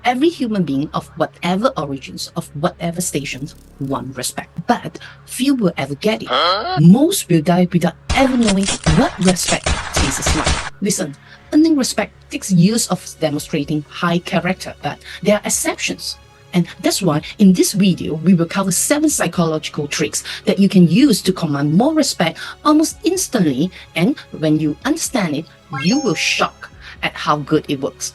Every human being of whatever origins, of whatever stations, want respect. But few will ever get it. Most will die without ever knowing what respect tastes like. Listen, earning respect takes years of demonstrating high character, but there are exceptions. And that's why in this video, we will cover 7 psychological tricks that you can use to command more respect almost instantly. And when you understand it, you will shock at how good it works.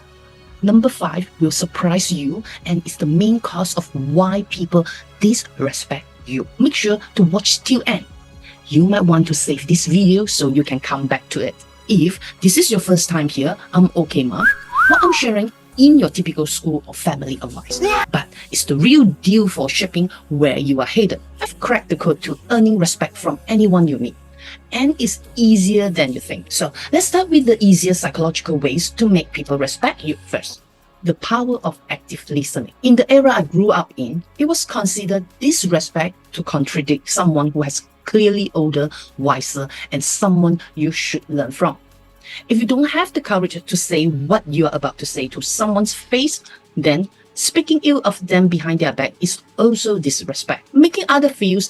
Number 5 will surprise you and is the main cause of why people disrespect you. Make sure to watch till end. You might want to save this video so you can come back to it. If this is your first time here, I'm okay, Ma. What I'm sharing in your typical school or family advice, but it's the real deal for shaping where you are headed. I've cracked the code to earning respect from anyone you meet, and it's easier than you think. So let's start with the easiest psychological ways to make people respect you first. The power of active listening. In the era I grew up in, it was considered disrespect to contradict someone who has clearly older, wiser, and someone you should learn from. If you don't have the courage to say what you are about to say to someone's face, then speaking ill of them behind their back is also disrespect. Making others feel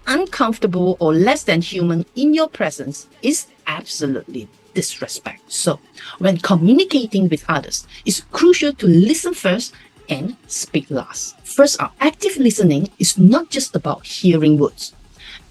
uncomfortable or less than human in your presence is absolutely disrespect. So, when communicating with others, it's crucial to listen first and speak last. First up, active listening is not just about hearing words.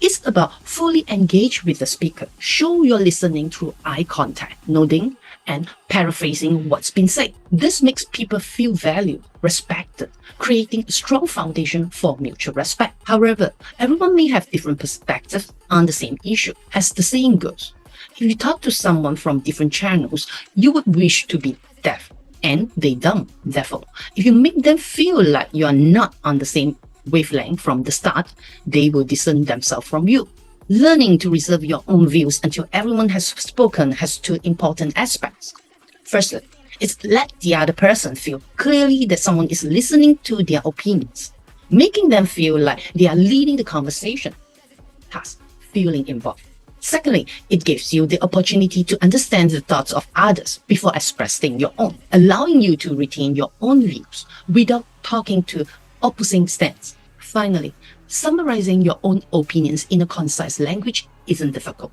It's about fully engage with the speaker. Show your listening through eye contact, nodding, and paraphrasing what's been said. This makes people feel valued, respected, creating a strong foundation for mutual respect. However, everyone may have different perspectives on the same issue. As the saying goes, if you talk to someone from different channels, you would wish to be deaf, and they dumb. Therefore, if you make them feel like you are not on the same wavelength from the start, they will distance themselves from you. Learning to reserve your own views until everyone has spoken has 2 important aspects. Firstly, it's let the other person feel clearly that someone is listening to their opinions, making them feel like they are leading the conversation, thus feeling involved. Secondly, it gives you the opportunity to understand the thoughts of others before expressing your own, allowing you to retain your own views without talking to opposing stance. Finally, summarizing your own opinions in a concise language isn't difficult,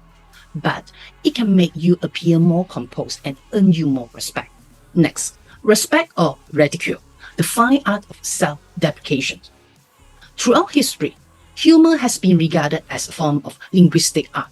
but it can make you appear more composed and earn you more respect. Next, respect or ridicule, the fine art of self-deprecation. Throughout history, humor has been regarded as a form of linguistic art,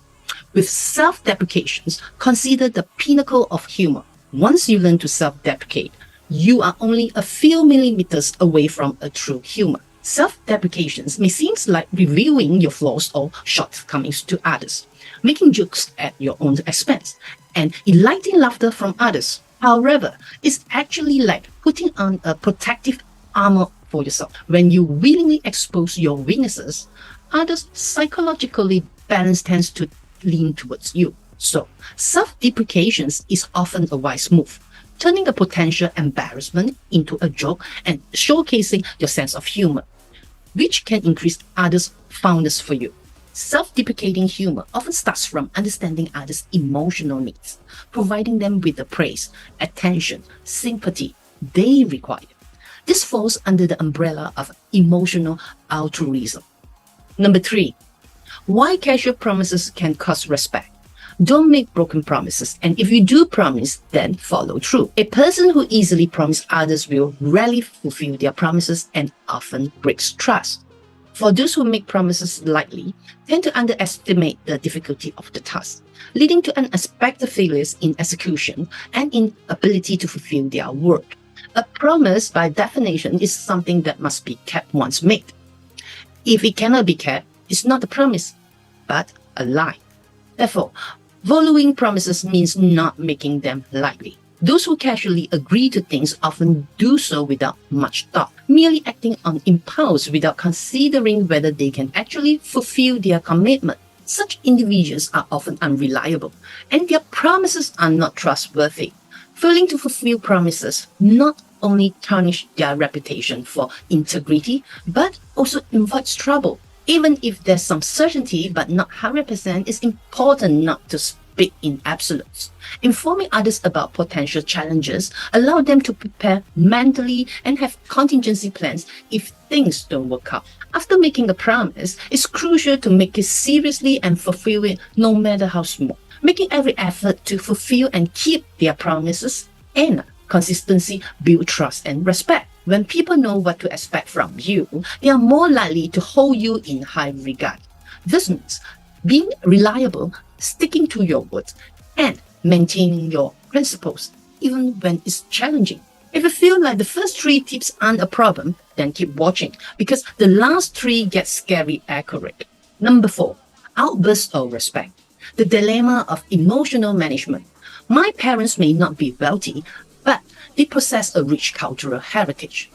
with self-deprecations considered the pinnacle of humor. Once you learn to self-deprecate, you are only a few millimeters away from a true humor. Self-deprecations may seem like revealing your flaws or shortcomings to others, making jokes at your own expense, and eliciting laughter from others. However, it's actually like putting on a protective armor for yourself. When you willingly expose your weaknesses, others' psychologically balance tends to lean towards you. So, self-deprecations is often a wise move, turning a potential embarrassment into a joke and showcasing your sense of humor, which can increase others' fondness for you. Self-deprecating humor often starts from understanding others' emotional needs, providing them with the praise, attention, sympathy they require. This falls under the umbrella of emotional altruism. Number 3, why casual promises can cause respect. Don't make broken promises, and if you do promise, then follow through. A person who easily promises others will rarely fulfill their promises and often breaks trust. For those who make promises lightly, tend to underestimate the difficulty of the task, leading to unexpected failures in execution and inability to fulfill their word. A promise, by definition, is something that must be kept once made. If it cannot be kept, it's not a promise, but a lie. Therefore, following promises means not making them lightly. Those who casually agree to things often do so without much thought, merely acting on impulse without considering whether they can actually fulfill their commitment. Such individuals are often unreliable, and their promises are not trustworthy. Failing to fulfill promises not only tarnish their reputation for integrity, but also invites trouble. Even if there's some certainty but not 100%, it's important not to big in absolutes. Informing others about potential challenges allow them to prepare mentally and have contingency plans if things don't work out. After making a promise, it's crucial to make it seriously and fulfill it no matter how small. Making every effort to fulfill and keep their promises and consistency build trust and respect. When people know what to expect from you, they are more likely to hold you in high regard. This means being reliable, sticking to your words, and maintaining your principles, even when it's challenging. If you feel like the first 3 tips aren't a problem, then keep watching, because the last 3 get scary accurate. Number 4, outburst of respect. The dilemma of emotional management. My parents may not be wealthy, but they possess a rich cultural heritage.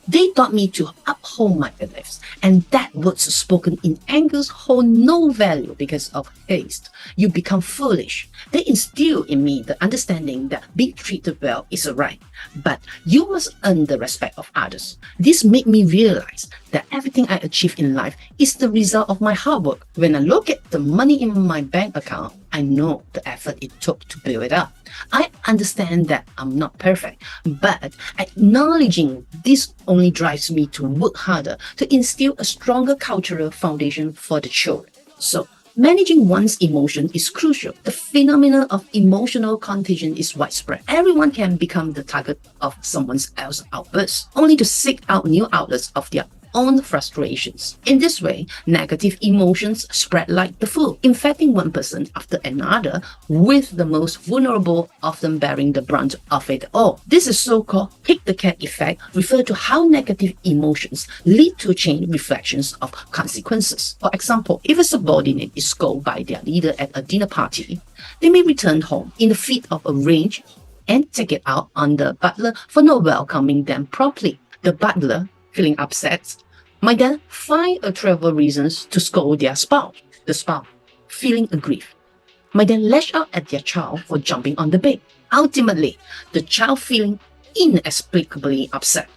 They taught me to uphold my beliefs, and that words spoken in anger hold no value because of haste. You become foolish. They instill in me the understanding that being treated well is a right, but you must earn the respect of others. This made me realize that everything I achieve in life is the result of my hard work. When I look at the money in my bank account, I know the effort it took to build it up. I understand that I'm not perfect, but acknowledging this only drives me to work harder to instill a stronger cultural foundation for the children. So, managing one's emotion is crucial. The phenomenon of emotional contagion is widespread. Everyone can become the target of someone else's outburst, only to seek out new outlets of their own frustrations. In this way, negative emotions spread like the flu, infecting one person after another, with the most vulnerable often bearing the brunt of it all. This is so-called kick the cat effect, refer to how negative emotions lead to chain reflections of consequences. For example, if a subordinate is scolded by their leader at a dinner party, they may return home in the fit of a rage and take it out on the butler for not welcoming them properly. The butler, feeling upset, might then find a trivial reasons to scold their spouse. The spouse, feeling aggrieved, might then lash out at their child for jumping on the bed. Ultimately, the child feeling inexplicably upset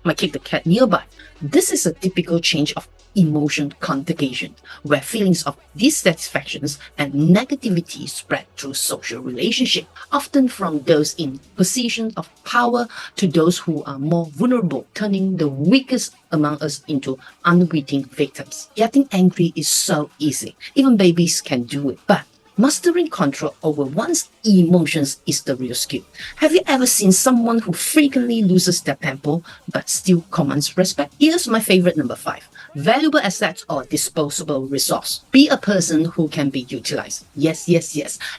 might kick the cat nearby. This is a typical change of emotion contagion, where feelings of dissatisfactions and negativity spread through social relationships, often from those in positions of power to those who are more vulnerable, turning the weakest among us into unwitting victims. Getting angry is so easy. Even babies can do it. But mastering control over one's emotions is the real skill. Have you ever seen someone who frequently loses their temper but still commands respect? Here's my favorite number 5. Valuable assets or disposable resource. Be a person who can be utilized. Yes.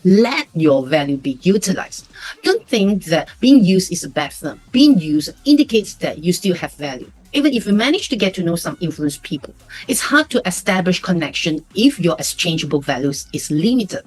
Let your value be utilized. Don't think that being used is a bad thing. Being used indicates that you still have value. Even if you manage to get to know some influential people, it's hard to establish connection if your exchangeable values is limited.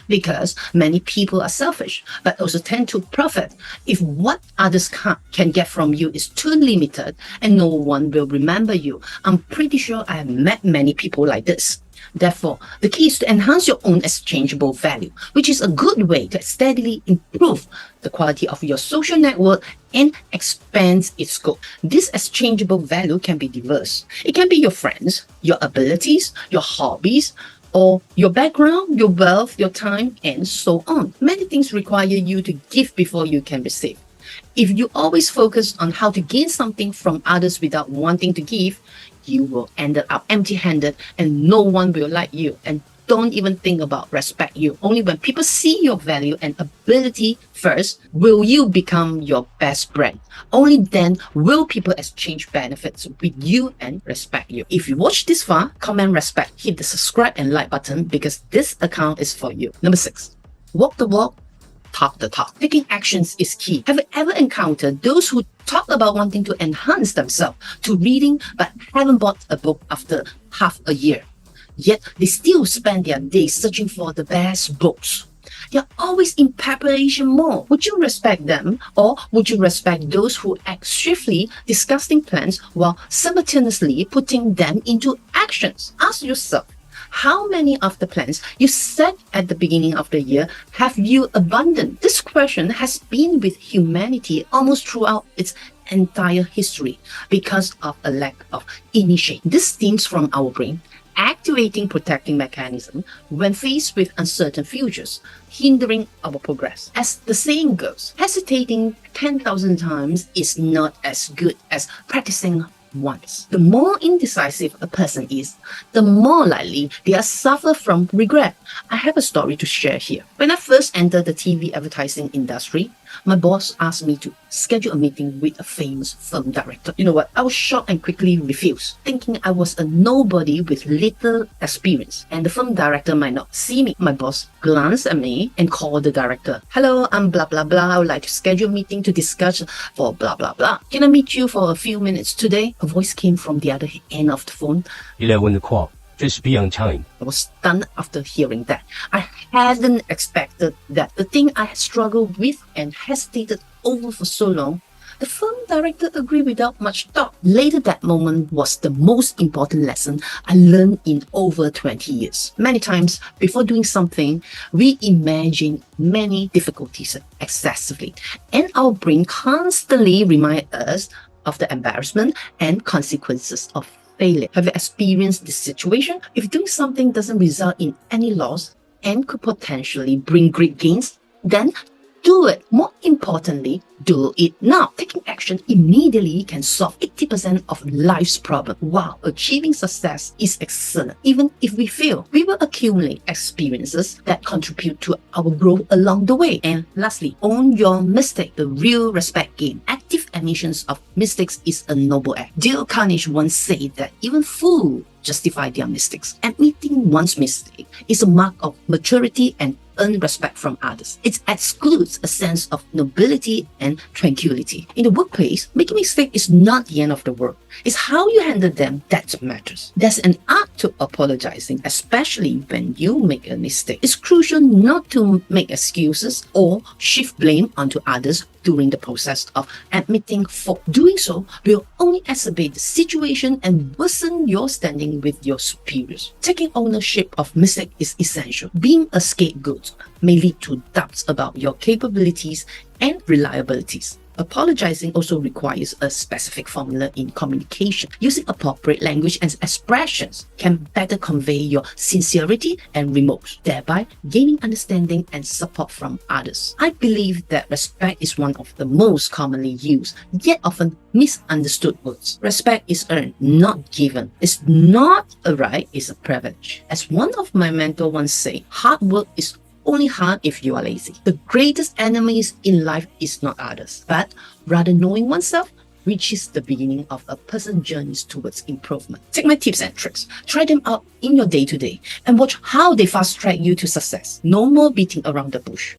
Because many people are selfish, but also tend to profit if what others can get from you is too limited and no one will remember you. I'm pretty sure I have met many people like this. Therefore, the key is to enhance your own exchangeable value, which is a good way to steadily improve the quality of your social network and expand its scope. This exchangeable value can be diverse. It can be your friends, your abilities, your hobbies, or your background, your wealth, your time, and so on. Many things require you to give before you can receive. If you always focus on how to gain something from others without wanting to give, you will end up empty-handed and no one will like you and don't even think about respect you. Only when people see your value and ability first will you become your best brand. Only then will people exchange benefits with you and respect you. If you watch this far, comment respect, hit the subscribe and like button because this account is for you. Number 6, walk the walk, talk the talk. Taking actions is key. Have you ever encountered those who talk about wanting to enhance themselves to reading but haven't bought a book after half a year? Yet they still spend their days searching for the best books. They're always in preparation mode. Would you respect them, or would you respect those who act swiftly, discussing plans while simultaneously putting them into actions? Ask yourself, how many of the plans you set at the beginning of the year have you abandoned? This question has been with humanity almost throughout its entire history because of a lack of initiative. This stems from our brain. Act activating protecting mechanism when faced with uncertain futures, hindering our progress. As the saying goes, hesitating 10,000 times is not as good as practicing once. The more indecisive a person is, the more likely they are suffer from regret. I have a story to share here. When I first entered the TV advertising industry, my boss asked me to schedule a meeting with a famous film director. You know what? I was shocked and quickly refused, thinking I was a nobody with little experience and the film director might not see me. My boss glanced at me and called the director. "Hello, I'm blah blah blah. I would like to schedule a meeting to discuss for blah blah blah. Can I meet you for a few minutes today?" A voice came from the other end of the phone. 11 o'clock. Just be on time. I was stunned after hearing that. I hadn't expected that the thing I had struggled with and hesitated over for so long, the film director agreed without much thought. Later, that moment was the most important lesson I learned in over 20 years. Many times, before doing something, we imagine many difficulties excessively, and our brain constantly reminds us of the embarrassment and consequences of failure. Have you experienced this situation? If doing something doesn't result in any loss and could potentially bring great gains, then do it. More importantly, do it now. Taking action immediately can solve 80% of life's problems. While achieving success is excellent, even if we fail, we will accumulate experiences that contribute to our growth along the way. And lastly, own your mistake. The real respect game. Active admissions of mistakes is a noble act. Dale Carnegie once said that even fools justify their mistakes. Admitting one's mistake is a mark of maturity and earn respect from others. It excludes a sense of nobility and tranquility. In the workplace, making mistakes is not the end of the world. It's how you handle them that matters. There's an art to apologizing, especially when you make a mistake. It's crucial not to make excuses or shift blame onto others during the process of admitting fault. Doing so will only exacerbate the situation and worsen your standing with your superiors. Taking ownership of mistake is essential. Being a scapegoat may lead to doubts about your capabilities and reliabilities. Apologizing also requires a specific formula in communication. Using appropriate language and expressions can better convey your sincerity and remorse, thereby gaining understanding and support from others. I believe that respect is one of the most commonly used, yet often misunderstood words. Respect is earned, not given. It's not a right, it's a privilege. As one of my mentors once said, hard work is only hard if you are lazy. The greatest enemies in life is not others, but rather knowing oneself, which is the beginning of a person's journey towards improvement. Take my tips and tricks, try them out in your day-to-day, and watch how they fast-track you to success. No more beating around the bush.